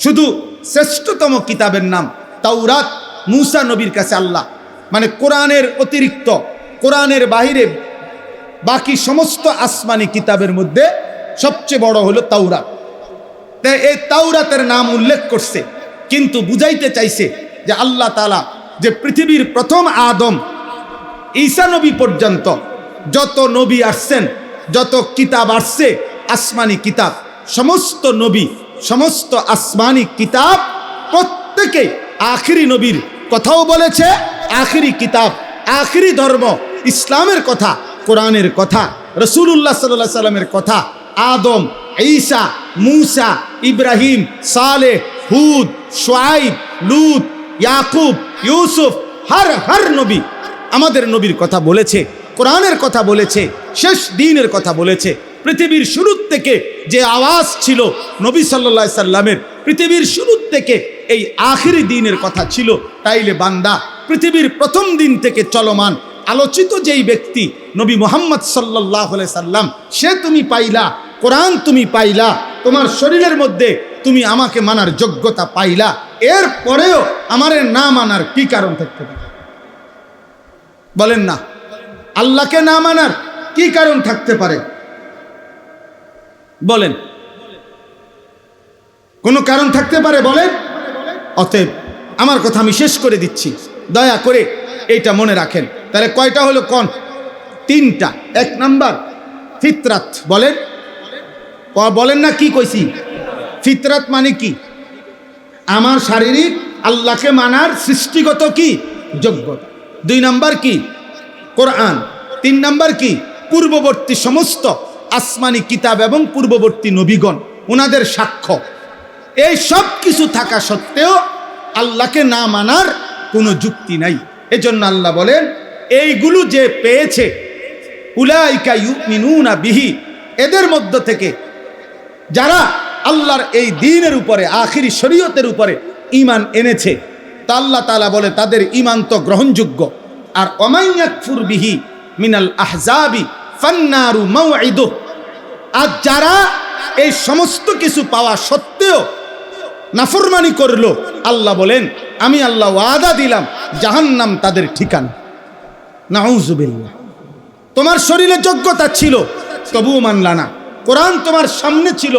শুধু শ্রেষ্ঠতম কিতাবের নাম তাওরাত মূসা নবীর কাছে আল্লাহ, মানে কোরআনের অতিরিক্ত, কোরআনের বাহিরে বাকি সমস্ত আসমানি কিতাবের মধ্যে সবচেয়ে বড় হলো তাওরাত। তাই এই তাওরাতের নাম উল্লেখ করছে, কিন্তু বুঝাইতে চাইছে যে আল্লাহ তাআলা যে পৃথিবীর প্রথম আদম ঈসা নবী পর্যন্ত যত নবী আসছেন, যত কিতাব আসছে আসমানি কিতাব, সমস্ত নবী, সমস্ত আসমানি কিতাব প্রত্যেকে আখিরি নবীর কথাও বলেছে, আখিরি কিতাব, আখিরি ধর্ম ইসলামের কথা, কোরআনের কথা, রাসূলুল্লাহ সাল্লাল্লাহু আলাইহি সাল্লামের কথা, আদম, ঈসা, মূসা, ইব্রাহিম, সালেহ, হুদ, শুআইব, লূত, ইয়াকুব, ইউসুফ, হর নবী আমাদের নবীর কথা বলেছে, কোরআনের কথা বলেছে, শেষ দিনের কথা বলেছে। পৃথিবীর শুরু থেকে যে আওয়াজ ছিল নবী সাল্লাল্লাহু আলাইহি সাল্লামের, পৃথিবীর শুরু থেকে এই আখিরি দিনের কথা ছিল। তাইলে বান্দা পৃথিবীর প্রথম দিন থেকে চলমান আলোচিত যেই ব্যক্তি নবী মুহাম্মদ সাল্লাল্লাহু আলাইহি সাল্লাম, সে তুমি পাইলা, কোরআন তুমি পাইলা, তোমার শরীরের মধ্যে তুমি আমাকে মানার যোগ্যতা পাইলা, এর পরেও আমারে না মানার কি কারণ থাকতে পারে? বলেন না, আল্লাহকে না মানার কি কারণ থাকতে পারে? বলেন, কোনো কারণ থাকতে পারে? বলেন। অতএব আমার কথা আমি শেষ করে দিচ্ছি, দয়া করে এইটা মনে রাখেন। তাহলে কয়টা হলো? কোন 3টা। 1 নাম্বার ফিতরাত। বলেন, বলেন না, কি কইছি? ফিতরাত মানে কি? আমার শারীরিক আল্লাহকে মানার সৃষ্টিগত কি যোগ্যতা। 2 নাম্বার কি? কোরআন। 3 নাম্বার কি? পূর্ববর্তী সমস্ত আসমানি কিতাব এবং পূর্ববর্তী নবীগণ, ওনাদের সাক্ষ্য। এই সব কিছু থাকা সত্ত্বেও আল্লাহকে না মানার কোনো যুক্তি নাই। এজন্য আল্লাহ বলেন, এইগুলো যে পেয়েছে, উলাইকা ইউমিনুনা বিহি, এদের মধ্য থেকে যারা আল্লাহর এই দ্বীনের উপরে, আখিরি শরীয়তের উপরে ঈমান এনেছে, তা আল্লাহ তাআলা বলে তাদের ঈমান তো গ্রহণযোগ্য। আর ওমাইয়াকফুর বিহি মিনাল আহজাবি ফান্নারু মাওঈদুহু, আর যারা এই সমস্ত কিছু পাওয়া সত্ত্বেও নাফরমানি করলো, আল্লাহ বলেন আমি আল্লাহ ওয়াদা দিলাম জাহান্নাম তাদের ঠিকানা। নাউযুবিল্লাহ। তোমার শরীরে যোগ্যতা ছিল, তবুও মানলা না। কোরআন তোমার সামনে ছিল,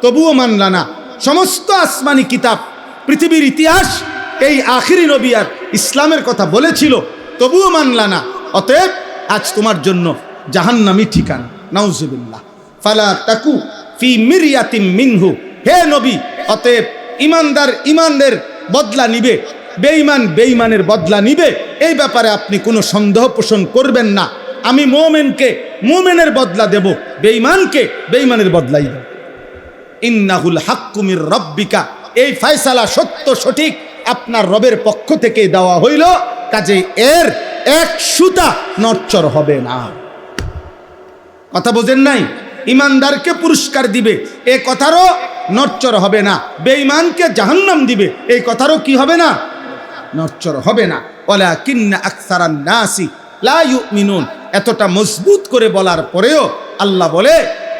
তবুও মানলা না। সমস্ত আসমানি কিতাব, পৃথিবীর ইতিহাস এই আখিরি নবী আর ইসলামের কথা বলেছিল, তবুও মানলা না। অতএব আজ তোমার জন্য জাহান্নামী ঠিকানা। নাউযুবিল্লাহ। ফালা তাকু ফি মিরিয়াতিম মিনহু, হে নবী, অতএব ইমানদার ইমানদের বদলা নিবে, বেঈমান বেঈমানের বদলা নিবে, এই ব্যাপারে আপনি কোনো সন্দেহ পোষণ করবেন না। আমি মুমিনকে মুমিনের বদলা দেব, বেঈমানকে বেঈমানের বদলাই দেব। ইন্নাহুল হাক্কু মির রাব্বিকা, এই ফয়সালা সত্য সঠিক আপনার রবের পক্ষ থেকে দেওয়া হইল, কাজেই এর এক সুতা নড়চড় হবে না। কথা বোঝেন নাই? ইমানদারকে পুরস্কার দিবে, এ কথারও নড়চড় হবে না। বেঈমানকে জাহান্নাম দিবে, এই কথারও কি হবে না? নড়চড় হবে না। ওয়ালাকিন্না আকসারান নাসি লা ইউমিনুন, এতটা মজবুত করে বলার পরেও আল্লাহ বলে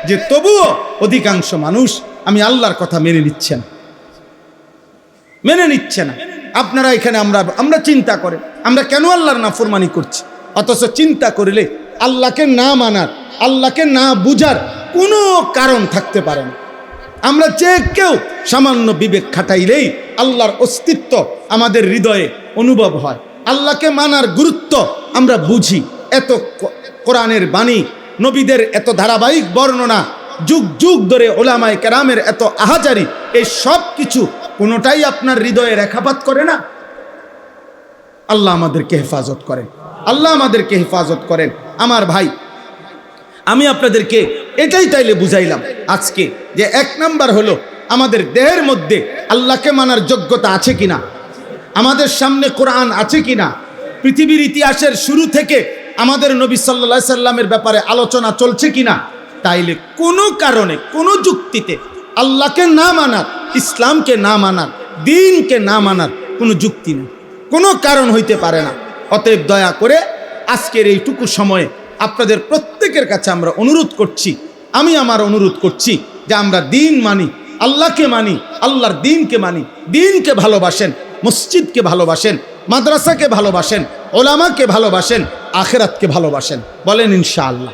যে তবুও অধিকাংশ মানুষ আমি আল্লাহর কথা মেনে নিচ্ছে না, মেনে নিচ্ছে না। আপনারা এখানে আমরা চিন্তা করে আমরা কেন আল্লাহর নাফরমানি করছি, অথচ চিন্তা করলে আল্লাহকে না মানার, আল্লাহকে না বুঝার কোনো কারণ থাকতে পারে না। আমরা যে কেউ সামান্য বিবেক খাটাইলেই আল্লাহর অস্তিত্ব আমাদের হৃদয়ে অনুভব হয়, আল্লাহকে মানার গুরুত্ব আমরা বুঝি। এত কোরআনের বাণী, নবীদের এত ধারাবাহিক বর্ণনা, যুগ যুগ ধরে ওলামায়ে কেরামের এত আহাজারি, এই সব কিছু কোনোটাই আপনার হৃদয়ে রেখাপাত করে না। আল্লাহ আমাদেরকে হেফাজত করেন, আল্লাহ আমাদেরকে হেফাজত করেন। আমার ভাই, আমি আপনাদেরকে এটাই তাইলে বুঝাইলাম আজকে যে 1 নাম্বার হলো আমাদের দেহের মধ্যে আল্লাহকে মানার যোগ্যতা আছে কিনা, আমাদের সামনে কোরআন আছে কিনা, পৃথিবীর ইতিহাসের শুরু থেকে আমাদের নবী সাল্লাল্লাহু আলাইহি সাল্লামের ব্যাপারে আলোচনা চলছে কিনা। তাইলে কোনো কারণে কোনো যুক্তিতে আল্লাহকে না মানার, ইসলামকে না মানার, দ্বীনকে না মানার কোনো যুক্তি নেই, কোনো কারণ হইতে পারে না। অতএব দয়া করে আজকের এইটুকু সময়ে আপনাদের প্রত্যেকের কাছে আমরা অনুরোধ করছি, আমি আমার অনুরোধ করছি যে আমরা দ্বীন মানি, আল্লাহকে মানি, আল্লাহর দ্বীনকে মানি, দ্বীনকে ভালোবাসেন, মসজিদকে ভালোবাসেন, মাদ্রাসাকে ভালোবাসেন, ওলামাকে ভালোবাসেন, আখিরাতকে ভালোবাসেন। বলেন ইনশাআল্লাহ।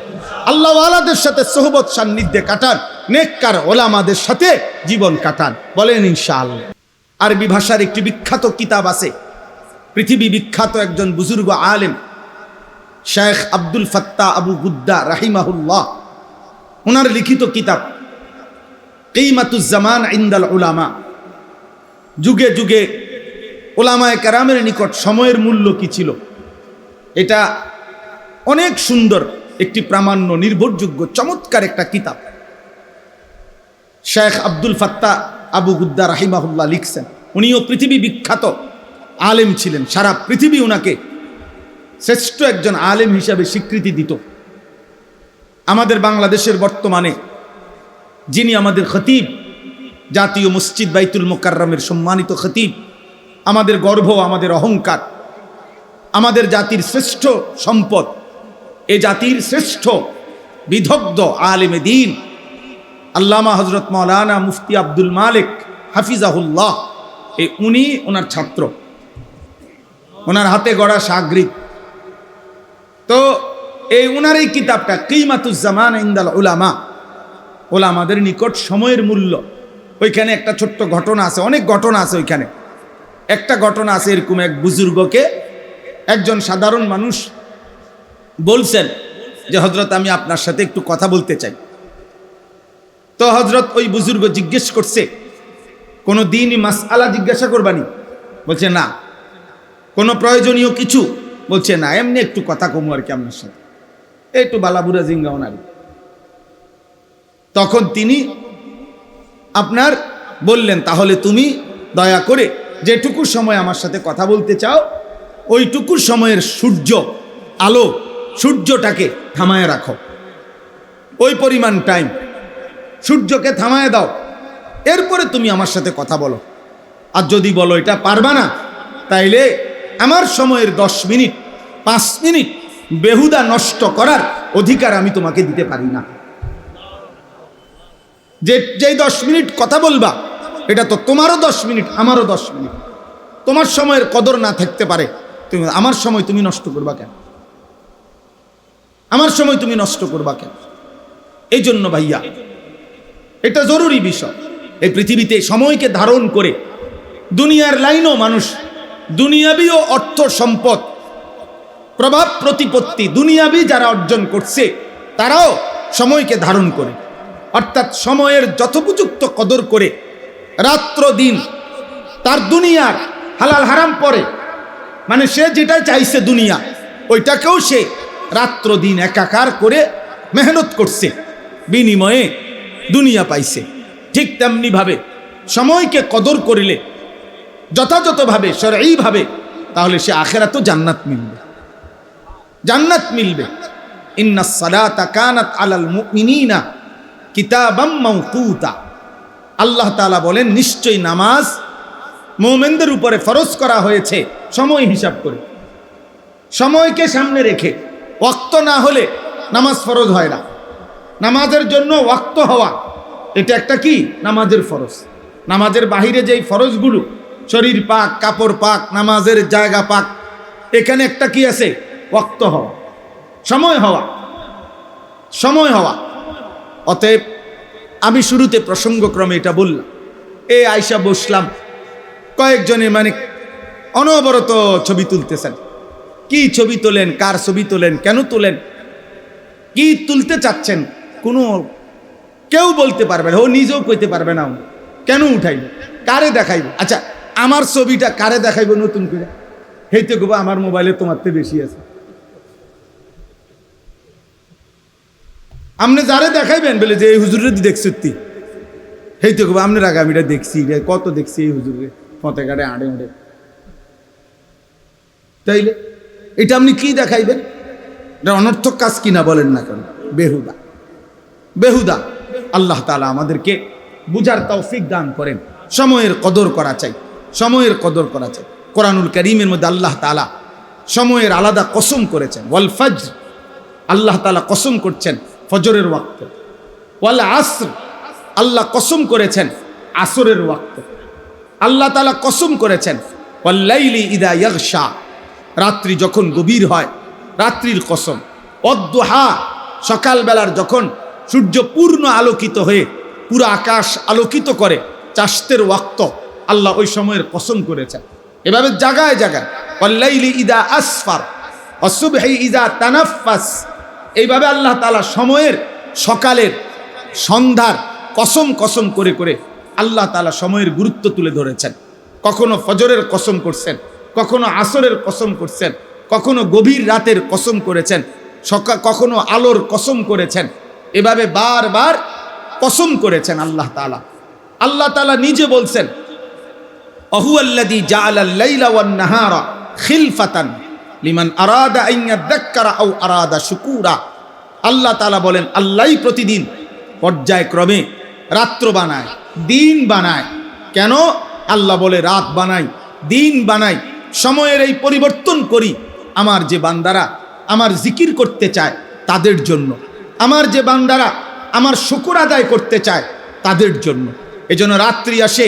আল্লাহওয়ালাদের সাথে সোহবত সান্নিধ্যে কাটান, নেককার ওলামাদের সাথে জীবন কাটান। বলেন ইনশাআল্লাহ। আরবি ভাষার একটি বিখ্যাত কিতাব আছে, পৃথিবী বিখ্যাত একজন বুজুর্গ আলেম শেখ আব্দুল ফাত্তাহ আবু গুদ্দা রাহিমাহুল্লাহ, ওনার লিখিত কিতাব কিমাতুজ জামান ইনদাল উলামা। যুগে যুগে উলামায়ে কেরামের নিকট সময়ের মূল্য কি ছিল, এটা অনেক সুন্দর একটি প্রামাণ্য, নির্ভরযোগ্য, চমৎকার একটা কিতাব শেখ আব্দুল ফাত্তাহ আবু গুদ্দা রাহিমাহুল্লাহ লিখছেন। উনিও পৃথিবী বিখ্যাত আলেম ছিলেন, সারা পৃথিবী ওনাকে শ্রেষ্ঠ একজন আলেম হিসাবে স্বীকৃতি দিত। আমাদের বাংলাদেশের বর্তমানে যিনি আমাদের খতিব, জাতীয় মসজিদ বাইতুল মোকাররমের সম্মানিত খতিব, আমাদের গর্ব, আমাদের অহংকার, আমাদের জাতির শ্রেষ্ঠ সম্পদ, এ জাতির শ্রেষ্ঠ বিদগ্ধ আলেমে দ্বীন আল্লামা হযরত মাওলানা মুফতি আব্দুল মালিক হাফিজাহুল্লাহ, উনি ওনার ছাত্র, ওনার হাতে গড়া শাগরিদ। তো ওনার এই কিতাবটা কিমাতুজ জামান ইনদাল উলামা, ওলামাদের নিকট সময়ের মূল্য, ওইখানে একটা ছোট্ট ঘটনা আছে, অনেক ঘটনা আছে ওইখানে। একটা ঘটনা আছে এরকম, এক বুজুর্গকে একজন সাধারণ মানুষ বলছেন যে হযরত আমি আপনার সাথে একটু কথা বলতে চাই। তো হযরত ওই বুজুর্গ জিজ্ঞেস করছে, কোনো দ্বীনি মাসআলা জিজ্ঞাসা করবানি? বলছে না। কোনো প্রয়োজনীয় কিছু? বলছে না, এমনি একটু কথা কমু আর কি আপনার সাথে, একটু বালাবুরা জিঙ্গাও নারী। তখন তিনি আপনার বললেন, তাহলে তুমি দয়া করে যেটুকু সময় আমার সাথে কথা বলতে চাও, ওইটুকু সময়ের সূর্য আলো, সূর্যটাকে থামায় রাখো, ওই পরিমাণ টাইম সূর্যকে থামায় দাও, এরপরে তুমি আমার সাথে কথা বলো। আর যদি বলো এটা পারবা না, তাইলে আমার সময়ের 10 মিনিট 5 মিনিট বেহুদা নষ্ট করার অধিকার আমি তোমাকে দিতে পারি না। যেই 10 মিনিট কথা বলবা, এটা তো তোমারও 10 মিনিট, আমারও 10 মিনিট। তোমার সময়ের কদর না থাকতে পারে, তুমি আমার সময় তুমি নষ্ট করবা কেন? আমার সময় তুমি নষ্ট করবা কেন? এই জন্য ভাইয়া, এটা জরুরি বিষয়। এই পৃথিবীতে সময়কে ধারণ করে দুনিয়ার লাইনও মানুষ দুনিয়াবি ও অর্থ সম্পদ, প্রভাব প্রতিপত্তি দুনিয়াবি যারা অর্জন করছে, তারাও সময়কে ধারণ করে, অর্থাৎ সময়ের যথোপযুক্ত কদর করে রাত্র দিন তার দুনিয়ার হালাল হারাম পরে, মানে সে যেটা চাইছে দুনিয়া, ওইটাকেও সে রাত্র দিন একাকার করে মেহনত করছে, বিনিময়ে দুনিয়া পাইছে। ঠিক তেমনি ভাবে সময়কে কদর করিলে যথাযথভাবে, শরঈভাবে, তাহলে সে আখিরাতেও জান্নাত মিলবে, জান্নাত মিলবে। ইন্নাস সালাতা কানাত আলাল মুমিনিনা কিতাবাম মাওকুতা। আল্লাহ তাআলা বলেন, নিশ্চয়ই নামাজ মুমিনদের উপরে ফরজ করা হয়েছে সময় হিসাব করে, সময়কে সামনে রেখে। ওয়াক্ত না হলে নামাজ ফরজ হয় না। নামাজের জন্য ওয়াক্ত হওয়া এটা একটা কি? নামাজের ফরজ। নামাজের বাহিরে যেই ফরজগুলো, শরীর পাক, কাপড় পাক, নামাজের জায়গা পাক, এখানে একটা কি আছে? ওয়াক্ত হওয়া, সময় হওয়া, সময় হওয়া। অতএব আমি শুরুতে প্রসঙ্গক্রমে এটা বললাম। এই আয়সা বসলাম, কয়েকজনে মানে অনবরত ছবি তুলতেছেন। কি ছবি তোলেন, কার ছবি তোলেন, কেন তোলেন, কি তুলতে চাচ্ছেন, কোনো কেউ বলতে পারবে না। ও নিজেও কইতে পারবে না কেন উঠাইব, কারে দেখাইব। আচ্ছা, আমার ছবিটা কারে দেখাইব নতুন করে? হেইতে গো আমার মোবাইলে তোমার থেকে বেশি আছে। আপনি যারে দেখাইবেন বলে যে এই হুজুরে দেখছি, হেইতে গো আপনার আগে আমি এটা দেখছি, কত দেখছি এই হুজুরে ফতে কাটে আড়ে উড়ে। তাইলে এটা আপনি কি দেখাইবেন? এটা অনর্থক কাজ কিনা বলেন না কেন? বেহুদা, বেহুদা। আল্লাহ তাআলা আমাদেরকে বুঝার তৌফিক দান করেন। সময়ের কদর করা চাই, সময়ের কদর করা চাই। কোরআনুল কারীমের মধ্যে আল্লাহ তাআলা সময়ের আলাদা কসম করেছেন। ওয়াল ফজর, আল্লাহ তাআলা কসম করছেন ফজরের ওয়াক্ত। ওয়াল আসর, আল্লাহ কসম করেছেন আসরের ওয়াক্ত। আল্লাহ তাআলা কসম করেছেন ওয়াল লাইলি ইযা ইয়াগশা, রাত্রি যখন গভীর হয়, রাত্রির কসম। অদ্দুহা, সকালবেলার যখন সূর্য পূর্ণ আলোকিত হয়ে পুরো আকাশ আলোকিত করে, চাষতের ওয়াক্ত, আল্লাহ ওই সময়ের কসম করেছেন। এভাবে জায়গায় জায়গায় ওয়াল্লাইলি ইযা আসফার ওয়াসুবহি ইযা তানাফফাস, এইভাবে আল্লাহ তাআলা সময়ের, সকালের, সন্ধ্যার কসম কসম করে করে আল্লাহ তাআলা সময়ের গুরুত্ব তুলে ধরেছেন। কখনো ফজরের কসম করছেন, কখনো আসরের কসম করছেন, কখনো গভীর রাতের কসম করেছেন, কখনো আলোর কসম করেছেন। এভাবে বারবার কসম করেছেন আল্লাহ তাআলা। আল্লাহ তাআলা নিজে বলছেন আহুয়াল্লাযী জাআলাল লাইলা ওয়ান নাহারা খিলফাতান লিমান আরাদা আন ইয়াযাক্কারা আও আরাদা শুকুরা। আল্লাহ তাআলা বলেন আল্লাহই প্রতিদিন পর্যায়ক্রমে রাত্র বানায়, দিন বানায়। কেন? আল্লাহ বলে রাত বানাই, দিন বানাই, সময়ের এই পরিবর্তন করি আমার যে বান্দারা আমার জিকির করতে চায় তাদের জন্য, আমার যে বান্দারা আমার শুকর আদায় করতে চায় তাদের জন্য। এজন্য রাত্রি আসে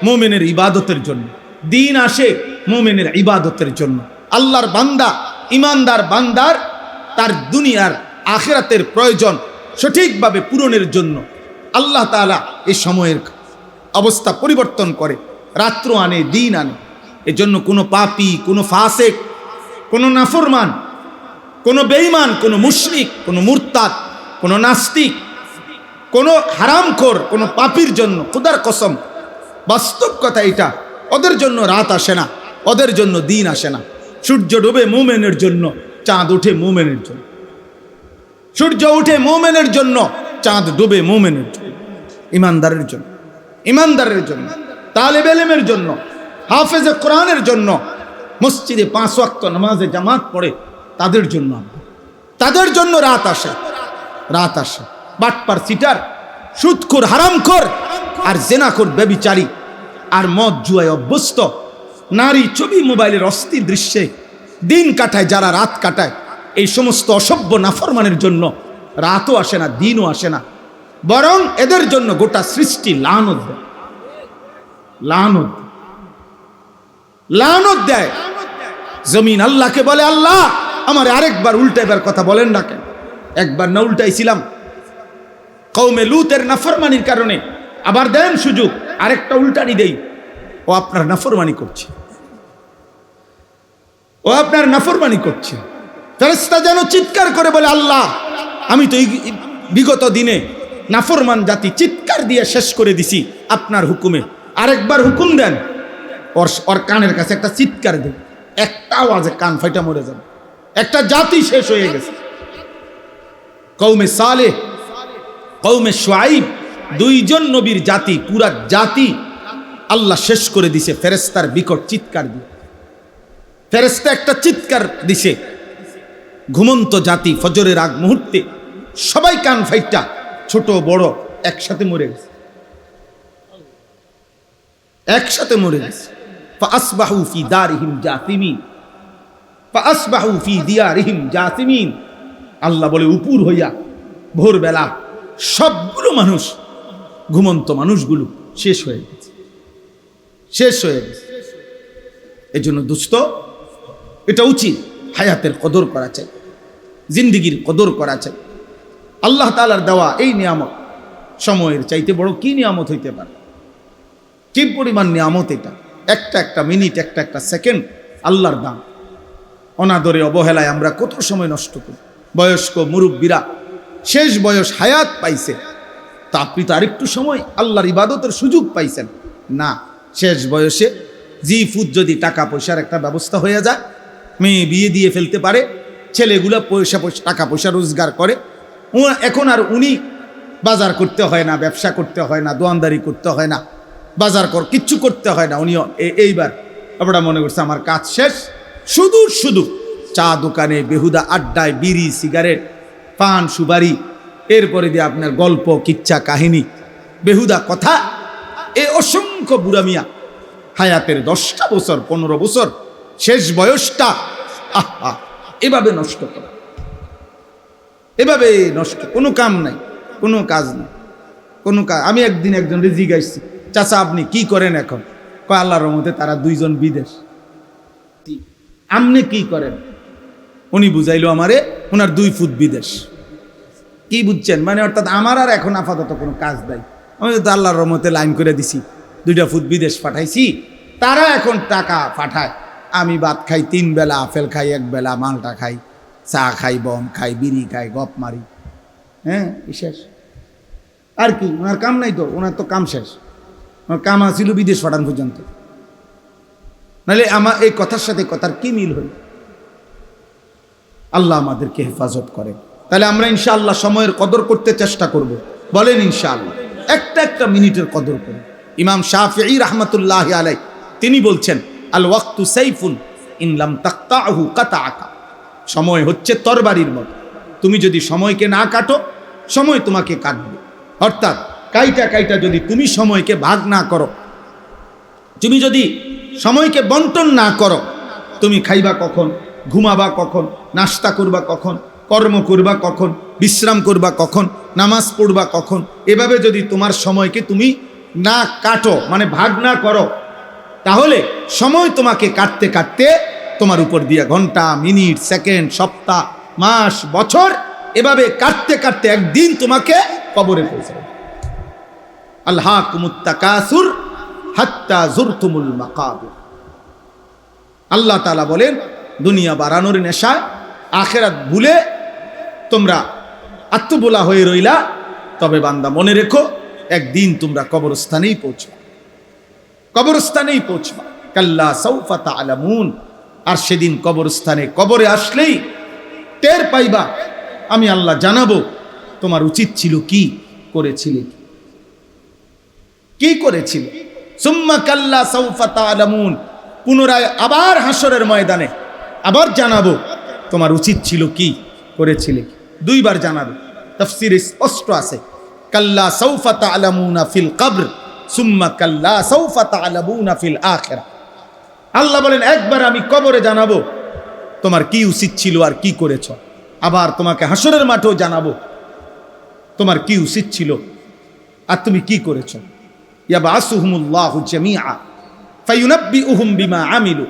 মুমিনের ইবাদতের জন্য, দিন আসে মুমিনের ইবাদতের জন্য। আল্লাহর বান্দা, ইমানদার বান্দার তার দুনিয়ার আখিরাতের প্রয়োজন সঠিকভাবে পূরণের জন্য আল্লাহ তাআলা এই সময়ের অবস্থা পরিবর্তন করে, রাত্র আনে, দিন আনে। এজন্য কোনো পাপী, কোনো ফাসেক, কোনো নাফরমান, কোনো বেঈমান, কোনো মুশরিক, কোনো মুরতাদ, কোনো নাস্তিক, কোনো হারামখোর, কোনো পাপীর জন্য খোদার কসম, বাস্তব কথা এটা, ওদের জন্য রাত আসে না, ওদের জন্য দিন আসে না। সূর্য ডুবে মুমিনের জন্য, চাঁদ উঠে মুমিনের জন্য। সূর্য উঠে মুমিনের জন্য, চাঁদ ডুবে মুমিনের জন্য। ইমানদারের জন্য, ইমানদারের জন্য, তালেব ইলমের জন্য, হাফেজে কোরআনের জন্য, মসজিদে 5 ওয়াক্ত নামাজে জামাত পড়ে তাদের জন্য, তাদের জন্য রাত আসে, রাত আসে। বাটপার, সিটার, সুদখোর, হারামখোর আর জেনাখোর, ব্যভিচারী আর মদ জুয়ায় অভ্যস্ত, নারী ছবি, মোবাইলের অস্থির দৃশ্যে দিন কাটায় যারা, রাত কাটায়, এই সমস্ত অসভ্য নাফরমানের জন্য রাতও আসে না, দিনও আসে না, বরং এদের জন্য গোটা সৃষ্টি লানত দেয়, লানত, লানত দেয়। জমিন আল্লাহকে বলে আল্লাহ আমার আরেকবার উল্টাইবার কথা বলেন না কেন? একবার না উল্টাইছিলাম কওমে লুতের নাফরমানির কারণে, আবার দেন সুযোগ আরেকটা উল্টানি দেই। ও আপনার নাফরমানি করছে, ও আপনার নাফরমানি করছে। ফেরেশতা যেন চিৎকার করে বলে আল্লাহ আমি তো বিগত দিনে নাফরমান জাতি চিৎকার দিয়ে শেষ করে দিছি আপনার হুকুমে, আরেকবার হুকুম দেন। ওর কানের কাছে একটা চিৎকার দেন, একটা আওয়াজে কান ফাইটা মরে যাবে। একটা জাতি শেষ হয়ে গেছে। কওমে সালেহ, কওমে শুআইব, 2 জন নবীর জাতি, পুরা জাতি আল্লাহ শেষ করে দিছে ফেরেশতার বিকট চিৎকার দিয়ে। ফেরেশতা একটা চিৎকার দিছে, ঘুমন্ত জাতি ফজরের আগ মুহূর্তে সবাই কান ফাইটা, ছোট বড় একসাথে মরে গেছে, একসাথে মরে গেছে। ফাসবাহু ফি দারিহিম জাসিমিন, ফাসবাহু ফি দিয়ারিহিম জাসিমিন। আল্লাহ বলে উপর হইয়া ভোরবেলা সবগুলো মানুষ, ঘুমন্ত মানুষগুলো শেষ হয়ে গেছে, শেষ হয়ে গেছে। এই জন্য দোস্ত, এটা উচিত হায়াতের কদর করা চাই, জিন্দিগির কদর করা চাই। আল্লাহ তাআলার দেওয়া এই নিয়ামত সময়ের চাইতে বড় কি নিয়ামত হইতে পারে? কি পরিমাণ নিয়ামত এটা! একটা একটা মিনিট, একটা একটা সেকেন্ড আল্লাহর দান। অনাদরে অবহেলায় আমরা কত সময় নষ্ট করি। বয়স্ক মুরব্বীরা শেষ বয়স হায়াত পাইছে, তা আপনি তো আরেকটু সময় আল্লাহর ইবাদতের সুযোগ পাইছেন না। শেষ বয়সে জি ফুট যদি টাকা পয়সার একটা ব্যবস্থা হয়ে যায়, মেয়ে বিয়ে দিয়ে ফেলতে পারে, ছেলেগুলো টাকা পয়সা রোজগার করে, এখন আর উনি বাজার করতে হয় না, ব্যবসা করতে হয় না, দোয়ানদারি করতে হয় না, বাজার কিচ্ছু করতে হয় না। উনি এইবার আপনারা মনে করছে আমার কাজ শেষ, শুধু শুধু চা দোকানে বেহুদা আড্ডায় বিড়ি সিগারেট পান সুপারি, এরপরে দিয়ে আপনার গল্প কিচ্ছা কাহিনী বেহুদা কথা, এই অসংখ্য বুড়া মিয়া হায়াতের 10টা বছর 15 বছর শেষ বয়সটা আহা এভাবে নষ্ট করে, এভাবে নষ্ট। কোনো কাম নাই, কোনো কাজ নাই, কোনো কাজ। আমি একদিন একজন জিজ্ঞাসি, চাচা আপনি কি করেন এখন? কয় আল্লাহর রহমতে তারা 2 জন বিদেশ। আপনি কি করেন? উনি বুঝাইলো আমারে ওনার 2 ফুট বিদেশ। কি বুঝছেন? মানে অর্থাৎ আমার আর এখন আপাতত কোনো কাজ নাই, আমি তো আল্লাহর রহমতে লাইন করে দিছি, 2টা ফুট বিদেশ পাঠাইছি, তারা এখন টাকা পাঠায়। আমি ভাত খাই 3 বেলা, আপেল খাই 1 বেলা, মালটা খাই, চা খাই, বম খাই, বিড়ি খাই, গপ মারি, হ্যাঁ শেষ। আর কি ওনার কাম নাই তো? ওনার তো কাম শেষ। ওনার কাম আসিল বিদেশ পাঠান পর্যন্ত। নাহলে আমার এই কথার সাথে কথার কি মিল হল? আল্লাহ আমাদেরকে হেফাজত করে। তাহলে আমরা ইনশাআল্লাহ সময়ের কদর করতে চেষ্টা করব। বলেন ইনশাআল্লাহ, একটা একটা মিনিটের কদর করব। ইমাম শাফিঈ রাহমাতুল্লাহি আলাইহি তিনি বলছেন, আল ওয়াক্তু সাইফুন ইন লাম তাকতাহু কাতাআকা। সময় হচ্ছে তরবারির মতো, তুমি যদি সময়কে না কাটো, সময় তোমাকে কাটবে। অর্থাৎ কাইটা কাইটা যদি তুমি সময়কে ভাগ না করো, তুমি যদি সময়কে বন্টন না করো, তুমি খাইবা কখন, ঘুমাবা কখন, নাস্তা করবা কখন, কর্ম করবা কখন, বিশ্রাম করবা কখন, নামাজ পড়বা কখন, এভাবে যদি তোমার সময়কে তুমি না কাটো, মানে ভাগ না করো, তাহলে সময় তোমাকে কাটতে কাটতে তোমার উপর দিয়ে ঘন্টা, মিনিট, সেকেন্ড, সপ্তাহ, মাস, বছর এভাবে কাটতে কাটতে একদিন তোমাকে কবরে পৌঁছাবে। আলহাকুমুত তাকাসুর হাত্তা যুরতুমুল মাকাবির। আল্লাহ তাআলা বলেন, দুনিয়া বাড়ানোর নেশায় আখিরাত ভুলে তোমরা আত্মবোলা হয়ে রইলা, তবে বান্দা মনে রেখো একদিন তোমরা কবরস্থানেই পৌঁছবা, কবরস্থানেই পৌঁছবা। কাল্লা সাউফা তা'লামুন। আর সেদিন কবরস্থানে, কবরে আসলেই টের পাইবা, আমি আল্লাহ জানাবো তোমার উচিত ছিল কি করেছিলে, কি করেছিলে। সুম্মা কাল্লা সাউফা তা'লামুন। পুনরায় আবার হাসরের ময়দানে আবার জানাবো তোমার উচিত ছিল কি করেছিলে। 2 বার জানাবো। তাফসীরে স্পষ্ট আছে, কাল্লা সাউফা তা'লামুনা ফিল কবর সুম্মা কাল্লা সাউফা তা'লামুনা ফিল আখিরা। আল্লাহ বলেন, একবার আমি কবরে জানাবো তোমার কি উচিত ছিল আর কি করেছ, আবার তোমাকে হাসরের মাঠেও জানাবো তোমার কি উচিত ছিল আর তুমি কি করেছ। ইয়াবাসুহুমুল্লাহু জামিআ ফায়ুনাব্বিউহুম বিমা আমিলু।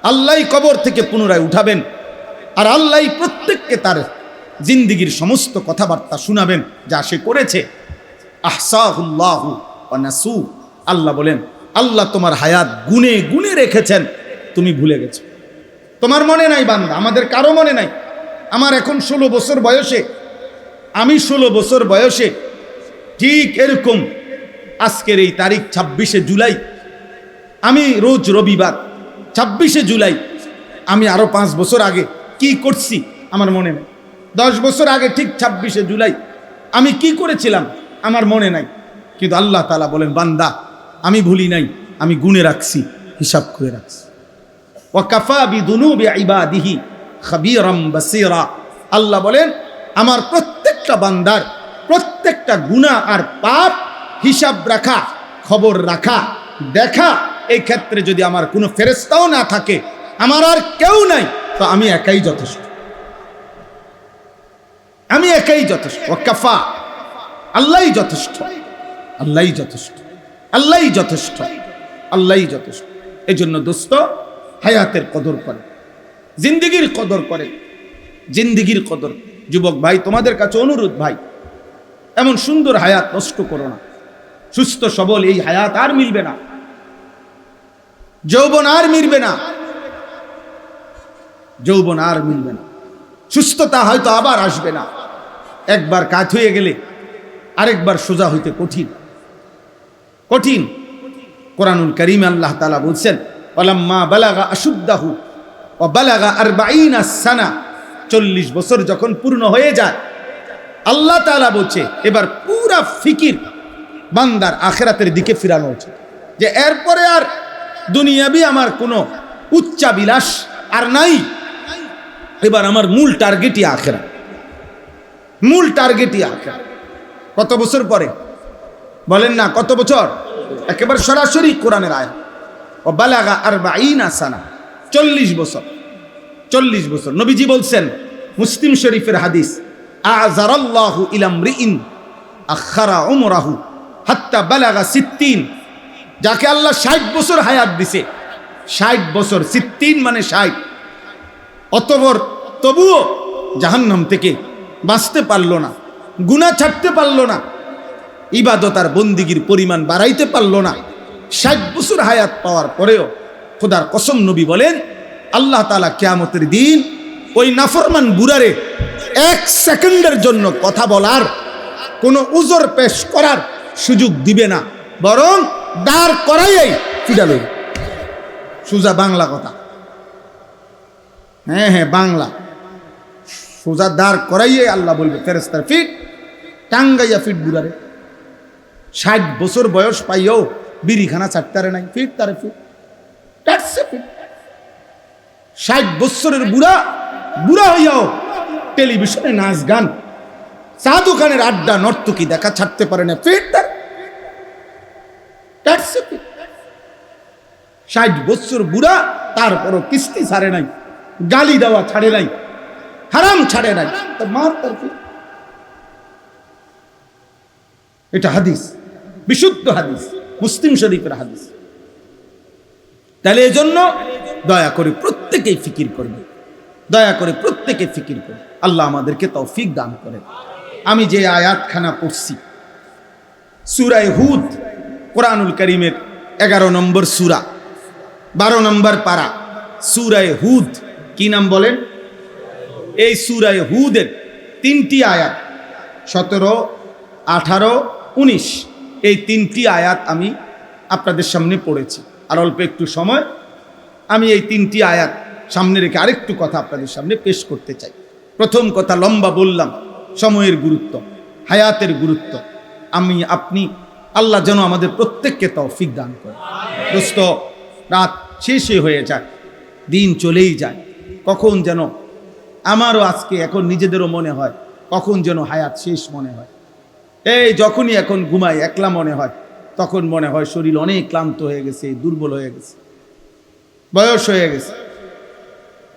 আল্লাহই কবর থেকে পুনরায় উঠাবেন, আর আল্লাহই প্রত্যেককে তার জিন্দিগির সমস্ত কথাবার্তা শোনাবেন যা সে করেছে। আহসাহুল্লাহু ওয়া নাসু। আল্লাহ বলেন, আল্লাহ তোমার হায়াত গুনে গুনে রেখেছেন, তুমি ভুলে গেছো। তোমার মনে নাই বান্দা, আমাদের কারো মনে নাই। আমার এখন 16 বছর বয়সে, আমি 16 বছর বয়সে ঠিক এরকম আজকের এই তারিখ 26শে জুলাই, আমি রোজ রবিবার 26শে জুলাই আমি আরো 5 বছর আগে কি করছি আমার মনে নেই। 10 বছর আগে ঠিক 26শে জুলাই আমি কি করেছিলাম আমার মনে নাই। কিন্তু আল্লাহ তাআলা বলেন, বান্দা আমি ভুলি নাই, আমি গুনে রাখছি, হিসাব করে রাখছি। ওয়া কাফা বিদুনুবি ইবাদিহি খাবীরাম বাসীরা। আল্লাহ বলেন, আমার প্রত্যেকটা বান্দার প্রত্যেকটা গুনাহ আর পাপ হিসাব রাখা, খবর রাখা, দেখা এই ক্ষেত্রে যদি আমার কোনো ফেরেশতাও না থাকে, আমার আর কেউ নাই, তো আমি একাই যথেষ্ট, আমি একাই যথেষ্ট। ওয়াকাফা, আল্লাহই যথেষ্ট, আল্লাহই যথেষ্ট, আল্লাহই যথেষ্ট, আল্লাহই যথেষ্ট। এই জন্য দোস্ত, হায়াতের কদর করে, জিন্দিগির কদর করে, জিন্দিগির কদর। যুবক ভাই, তোমাদের কাছে অনুরোধ ভাই, এমন সুন্দর হায়াত নষ্ট করো না। সুস্থ সবল এই হায়াত আর মিলবে না, যৌবন আর মিলবে না, যৌবন আর মিলবে না, সুস্থতা হয়তো আবার আসবে না। একবার কাজ হয়ে গেলে আরেকবার সোজা হইতে কঠিন, কঠিন। কোরআনুল কারীমে আল্লাহ তাআলা বলছেন, ওয়ালাম্মা বালাগা আশুদ্দাহু ওয়া বালাগা 40 সানা, 40 বছর যখন পূর্ণ হয়ে যায়, আল্লাহ তাআলা বলছে এবার পুরা ফিকির বান্দার আখিরাতের দিকে ফিরানো উচিত, যে এরপরে আর দুনিয়াবি আমার কোনো উচ্চাবিলাস আর নাই, এবার আমার মূল টার্গেটই আখিরাত, মূল টার্গেটই আখিরাত। কত বছর পরে বলেন না, কত বছর? একেবারে সরাসরি কোরআনের আয়াত, ও বালাগা 40 সানা, 40 বছর, 40 বছর। নবীজি বলছেন, মুসলিম শরীফের হাদিস, আযারাল্লাহু ইলা মরিইন আখারা উমরাহু হাত্তা বালাগা 60, যাকে আল্লাহ 60 বছর হায়াত দিছে, 60 বছর, 60 মানে 60, অতঃপর তবুও জাহান্নাম থেকে বাঁচতে পারলো না, গুনাহ ছাড়তে পারলো না, ইবাদত আর বন্দিগির পরিমাণ বাড়াইতে পারলো না। 60 বছর হায়াত পাওয়ার পরেও খোদার কসম নবী বলেন, আল্লাহ তাআলা কিয়ামতের দিন ওই নাফরমান বুড়ারে 1 সেকেন্ডের জন্য কথা বলার, কোনো উযর পেশ করার সুযোগ দিবে না, বরং দাঁড় করাইয়াই ফিরালো। সোজা বাংলা কথা, হ্যাঁ হ্যাঁ বাংলা, সোজা দাঁড় করাইয়াই আল্লাহ বলবে ফেরেশতার ফিট, টাঙ্গাইয়া ফিট বুড়ারে। 60 বছর বয়স পাইও বিড়িখানা ছাড়তারে নাই, ফিট তারে ফিট, 60 বছরের বুড়া, বুড়া হইয়াও টেলিভিশনে নাচ গান, চা দোকানের আড্ডা, নর্তকী দেখা ছাড়তে পারে না, ফিট তার, 60 বছর বুড়া, তারপরও কিস্তি ছাড়ে নাই, গালি দেওয়া ছাড়ে নাই, হারাম ছাড়ে নাই, তো মার তার ফিট। এটা হাদিস, বিশুদ্ধ হাদিস, মুসলিম শরীফের হাদিস। তাহলে এজন্য দয়া করে প্রত্যেকেই ফিকির করবে, দয়া করে প্রত্যেকে ফিকির করবে। আল্লাহ আমাদেরকে তৌফিক দান করেন। আমি যে আয়াতখানা পড়ছি, সূরা হুদ, কোরআনুল কারীমের 11 নম্বর সূরা, 12 নম্বর পারা, সূরা হুদ। কি নাম বলেন? এই সূরা হুদের 3টি আয়াত, 17, 18, 19, এই 3টি আয়াত আমি আপনাদের সামনে পড়েছি। আর অল্প একটু সময় আমি এই 3টি আয়াত সামনে রেখে আরেকটু কথা আপনাদের সামনে পেশ করতে চাই। প্রথম কথা, লম্বা বললাম, সময়ের গুরুত্ব, হায়াতের গুরুত্ব। আমি আপনি, আল্লাহ যেন আমাদের প্রত্যেককে তৌফিক দান করে। দোস্ত, রাত শেষই হয়ে যায়, দিন চলেই যায়, কখন যেন আমারও আজকে এখন নিজেদেরও মনে হয় কখন যেন হায়াত শেষ মনে হয়। এই যখনই এখন ঘুমাই, একলা মনে হয়, তখন মনে হয় শরীর অনেক ক্লান্ত হয়ে গেছে, দুর্বল হয়ে গেছে, বয়স হয়ে গেছে।